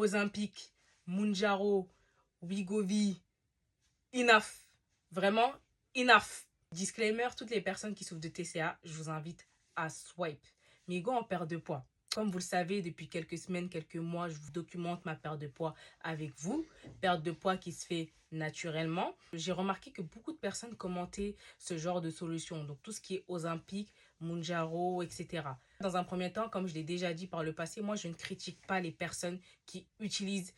Ozempic, Mounjaro, Wegovy, enough. Vraiment, enough. Disclaimer, toutes les personnes qui souffrent de TCA, je vous invite à swipe. Mais go en perte de poids. Comme vous le savez, depuis quelques semaines, quelques mois, je vous documente ma perte de poids avec vous. Perte de poids qui se fait naturellement. J'ai remarqué que beaucoup de personnes commentaient ce genre de solution. Donc tout ce qui est Ozempic, Mounjaro, etc. Dans un premier temps, comme je l'ai déjà dit par le passé, moi je ne critique pas les personnes qui utilisent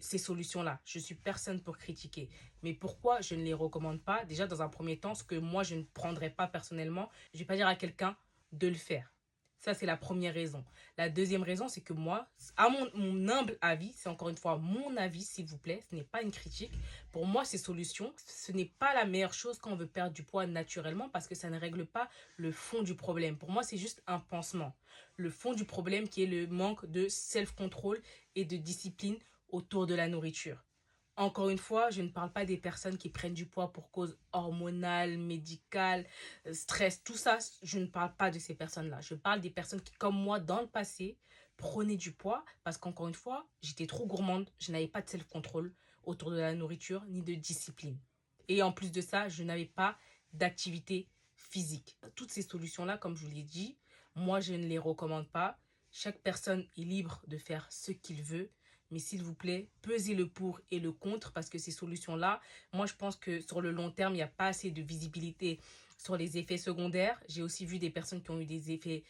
ces solutions-là. Je suis personne pour critiquer. Mais pourquoi je ne les recommande pas? Déjà, dans un premier temps, ce que moi je ne prendrais pas personnellement, je ne vais pas dire à quelqu'un de le faire. Ça, c'est la première raison. La deuxième raison, c'est que moi, à mon humble avis, c'est encore une fois mon avis, s'il vous plaît, ce n'est pas une critique. Pour moi, ces solutions, ce n'est pas la meilleure chose quand on veut perdre du poids naturellement parce que ça ne règle pas le fond du problème. Pour moi, c'est juste un pansement. Le fond du problème qui est le manque de self-control et de discipline autour de la nourriture. Encore une fois, je ne parle pas des personnes qui prennent du poids pour cause hormonale, médicale, stress, tout ça. Je ne parle pas de ces personnes-là. Je parle des personnes qui, comme moi, dans le passé, prenaient du poids parce qu'encore une fois, j'étais trop gourmande. Je n'avais pas de self-control autour de la nourriture ni de discipline. Et en plus de ça, je n'avais pas d'activité physique. Toutes ces solutions-là, comme je vous l'ai dit, moi, je ne les recommande pas. Chaque personne est libre de faire ce qu'il veut. Mais s'il vous plaît, pesez le pour et le contre parce que ces solutions-là, moi je pense que sur le long terme, il n'y a pas assez de visibilité sur les effets secondaires. J'ai aussi vu des personnes qui ont eu des effets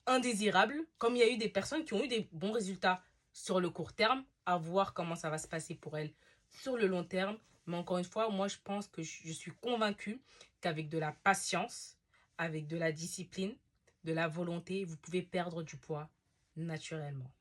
indésirables, comme il y a eu des personnes qui ont eu des bons résultats sur le court terme, à voir comment ça va se passer pour elles sur le long terme. Mais encore une fois, moi je pense que je suis convaincue qu'avec de la patience, avec de la discipline, de la volonté, vous pouvez perdre du poids naturellement.